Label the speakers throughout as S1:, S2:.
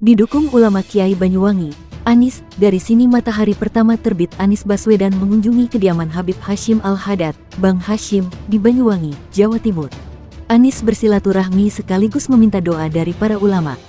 S1: Didukung ulama Kiai Banyuwangi, Anies, dari sini matahari pertama terbit. Anies Baswedan mengunjungi kediaman Habib Hashim Al-Haddad, Bang Hashim, di Banyuwangi, Jawa Timur. Anies bersilaturahmi sekaligus meminta doa dari para ulama.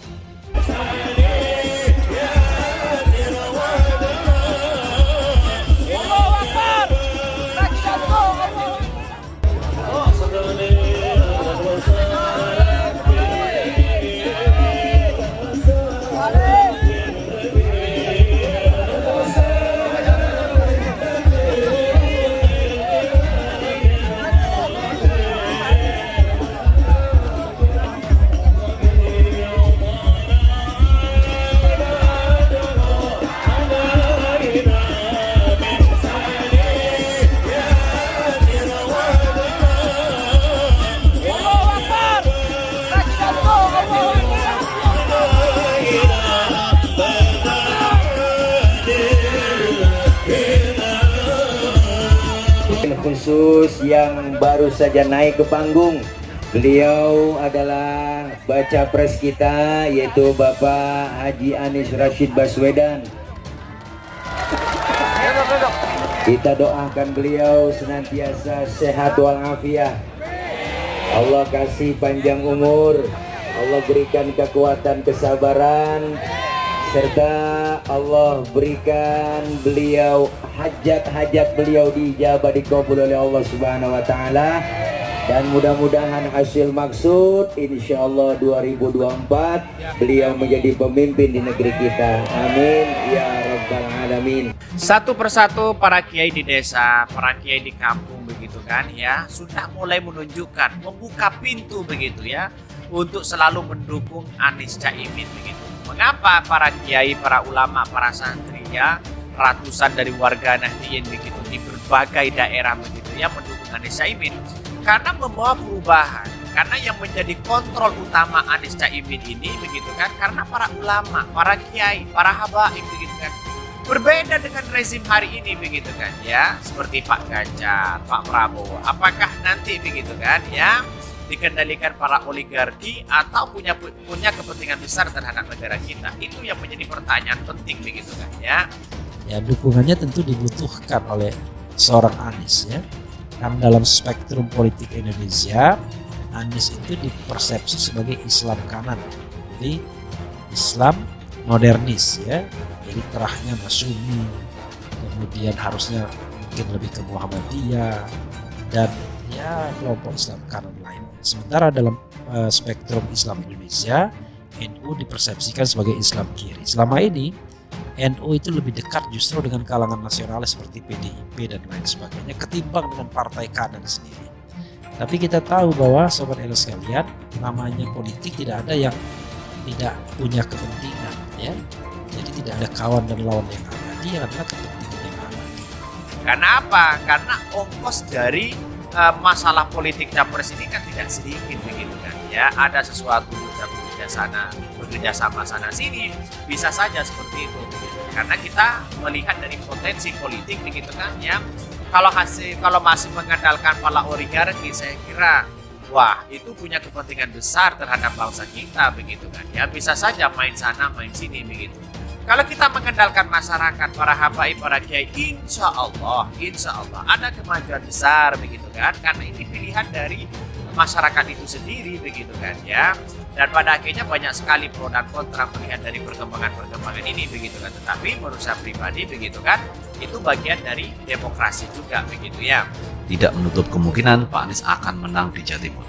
S2: Khusus yang baru saja naik ke panggung, beliau adalah baca pres kita, yaitu Bapak Haji Anies Rashid Baswedan. Kita doakan beliau senantiasa sehat walafiat. Allah kasih panjang umur, Allah berikan kekuatan kesabaran, serta Allah berikan beliau hajat-hajat beliau diijabah, dikabul oleh Allah Subhanahu wa taala, dan mudah-mudahan hasil maksud insyaallah 2024 beliau menjadi pemimpin di negeri kita. Amin ya rabbal alamin.
S3: Satu persatu para kiai di desa, para kiai di kampung begitu kan ya, sudah mulai menunjukkan, membuka pintu begitu ya, untuk selalu mendukung Anies Caimin begitu. Mengapa para kiai, para ulama, para santri ya, ratusan dari warga Nahdliyin begitu di berbagai daerah begitu ya mendukung Anies Caimin? Karena membawa perubahan. Karena yang menjadi kontrol utama Anies Caimin ini begitu kan, karena para ulama, para kiai, para habaib begitu kan. Berbeda dengan rezim hari ini begitu kan ya, seperti Pak Ganjar, Pak Prabowo. Apakah nanti begitu kan ya dikendalikan para oligarki atau punya kepentingan besar terhadap negara kita? Itu yang menjadi pertanyaan penting begitu kan ya.
S4: Ya, dukungannya tentu dibutuhkan oleh seorang Anies ya. Karena dalam spektrum politik Indonesia, Anies itu dipersepsi sebagai Islam kanan. Jadi Islam modernis ya. Jadi terahnya Masyumi, kemudian harusnya mungkin lebih ke Muhammadiyah dan ya kelompok Islam kanan lainnya. Sementara dalam spektrum Islam Indonesia, NU dipersepsikan sebagai Islam kiri. Selama ini NU itu lebih dekat justru dengan kalangan nasionalis seperti PDIP dan lain sebagainya ketimbang dengan partai kanan sendiri. Tapi kita tahu bahwa sobat elit sekalian, namanya politik tidak ada yang tidak punya kepentingan ya. Jadi tidak ada kawan dan lawan yang abadi, yang adalah kepentingan yang abadi. Karena apa? Karena ongkos dari masalah politik capres ini kan tidak sedikit begitu kan ya. Ada sesuatu bekerja sama sana sini, bisa saja seperti itu begitu. Karena kita melihat dari potensi politik begitu kan ya. Kalau masih mengandalkan para oligarki, saya kira wah itu punya kepentingan besar terhadap bangsa kita begitu kan ya. Bisa saja main sana main sini begitu. Kalau kita mengandalkan masyarakat, para habaib, para kiai, insya Allah ada kemajuan besar begitu kan, karena ini pilihan dari masyarakat itu sendiri begitu kan ya. Dan pada akhirnya banyak sekali pro dan kontra melihat dari perkembangan ini begitu kan. Tetapi menurut saya pribadi begitu kan, itu bagian dari demokrasi juga begitu ya.
S5: Tidak menutup kemungkinan Pak Anies akan menang di Jawa Timur.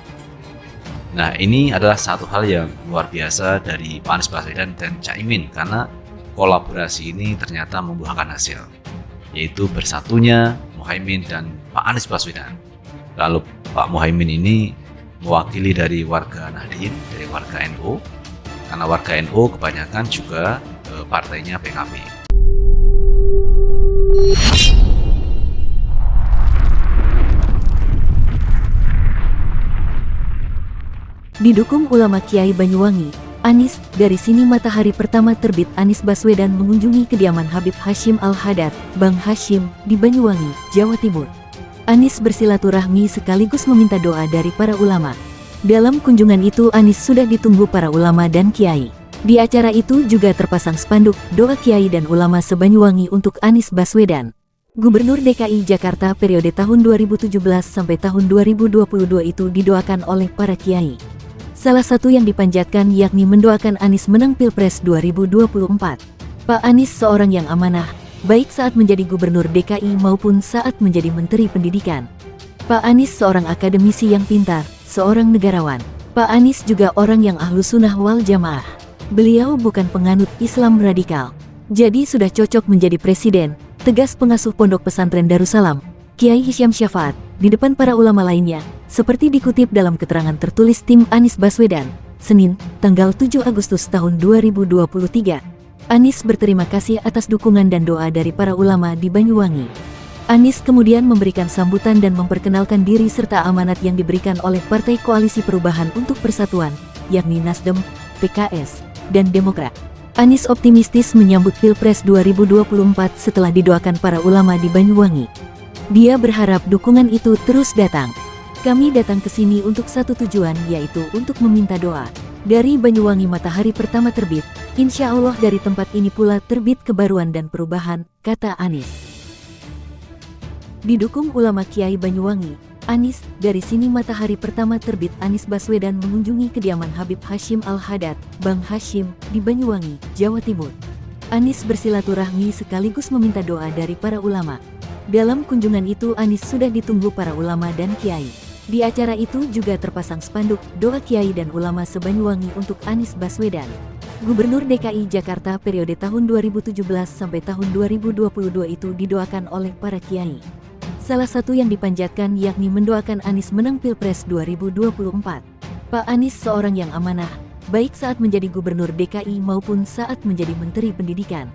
S5: Nah, ini adalah satu hal yang luar biasa dari Pak Anies Baswedan dan Caimin, karena kolaborasi ini ternyata membuahkan hasil, yaitu bersatunya Muhaimin dan Pak Anies Baswedan. Lalu Pak Muhaimin ini mewakili dari warga Nahdliyin, dari warga NU, karena warga NU kebanyakan juga partainya PKB.
S1: Didukung ulama Kiai Banyuwangi, Anies, dari sini matahari pertama terbit. Anies Baswedan mengunjungi kediaman Habib Hashim Al-Haddad, Bang Hashim, di Banyuwangi, Jawa Timur. Anies bersilaturahmi sekaligus meminta doa dari para ulama. Dalam kunjungan itu Anies sudah ditunggu para ulama dan kiai. Di acara itu juga terpasang spanduk doa kiai dan ulama se-Banyuwangi untuk Anies Baswedan. Gubernur DKI Jakarta periode tahun 2017 sampai tahun 2022 itu didoakan oleh para kiai. Salah satu yang dipanjatkan yakni mendoakan Anies menang Pilpres 2024. Pak Anies seorang yang amanah, baik saat menjadi gubernur DKI maupun saat menjadi Menteri Pendidikan. Pak Anies seorang akademisi yang pintar, seorang negarawan. Pak Anies juga orang yang ahlu sunnah wal jamaah. Beliau bukan penganut Islam radikal. Jadi sudah cocok menjadi presiden, tegas pengasuh Pondok Pesantren Darussalam, Kiai Hisham Syafaat, di depan para ulama lainnya, seperti dikutip dalam keterangan tertulis tim Anies Baswedan, Senin, tanggal 7 Agustus tahun 2023. Anies berterima kasih atas dukungan dan doa dari para ulama di Banyuwangi. Anies kemudian memberikan sambutan dan memperkenalkan diri serta amanat yang diberikan oleh Partai Koalisi Perubahan untuk Persatuan, yakni Nasdem, PKS, dan Demokrat. Anies optimistis menyambut Pilpres 2024 setelah didoakan para ulama di Banyuwangi. Dia berharap dukungan itu terus datang. Kami datang ke sini untuk satu tujuan, yaitu untuk meminta doa. Dari Banyuwangi matahari pertama terbit, insya Allah dari tempat ini pula terbit kebaruan dan perubahan, kata Anies. Didukung ulama Kiai Banyuwangi, Anies, dari sini matahari pertama terbit Anies Baswedan mengunjungi kediaman Habib Hashim Al-Haddad, Bang Hashim, di Banyuwangi, Jawa Timur. Anies bersilaturahmi sekaligus meminta doa dari para ulama. Dalam kunjungan itu Anies sudah ditunggu para ulama dan kiai. Di acara itu juga terpasang spanduk doa kiai dan ulama se-Banyuwangi untuk Anies Baswedan. Gubernur DKI Jakarta periode tahun 2017 sampai tahun 2022 itu didoakan oleh para kiai. Salah satu yang dipanjatkan yakni mendoakan Anies menang Pilpres 2024. Pak Anies seorang yang amanah, baik saat menjadi gubernur DKI maupun saat menjadi Menteri Pendidikan.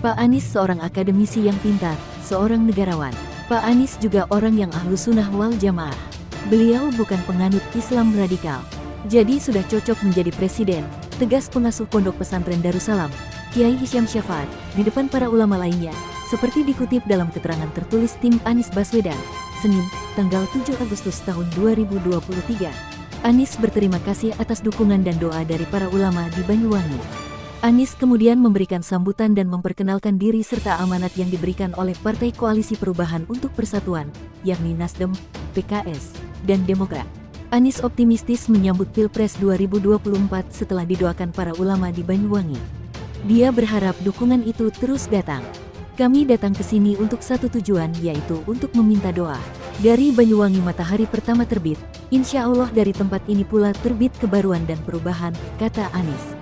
S1: Pak Anies seorang akademisi yang pintar, seorang negarawan. Pak Anies juga orang yang ahlu sunnah wal jamaah. Beliau bukan penganut Islam radikal. Jadi sudah cocok menjadi presiden, tegas pengasuh Pondok Pesantren Darussalam, Kiai Hisham Syafaat, di depan para ulama lainnya, seperti dikutip dalam keterangan tertulis tim Anies Baswedan, Senin, tanggal 7 Agustus tahun 2023. Anies berterima kasih atas dukungan dan doa dari para ulama di Banyuwangi. Anies kemudian memberikan sambutan dan memperkenalkan diri serta amanat yang diberikan oleh Partai Koalisi Perubahan untuk Persatuan, yakni Nasdem, PKS, dan Demokrat. Anies optimistis menyambut Pilpres 2024 setelah didoakan para ulama di Banyuwangi. Dia berharap dukungan itu terus datang. Kami datang ke sini untuk satu tujuan, yaitu untuk meminta doa. Dari Banyuwangi matahari pertama terbit, insya Allah dari tempat ini pula terbit kebaruan dan perubahan, kata Anies.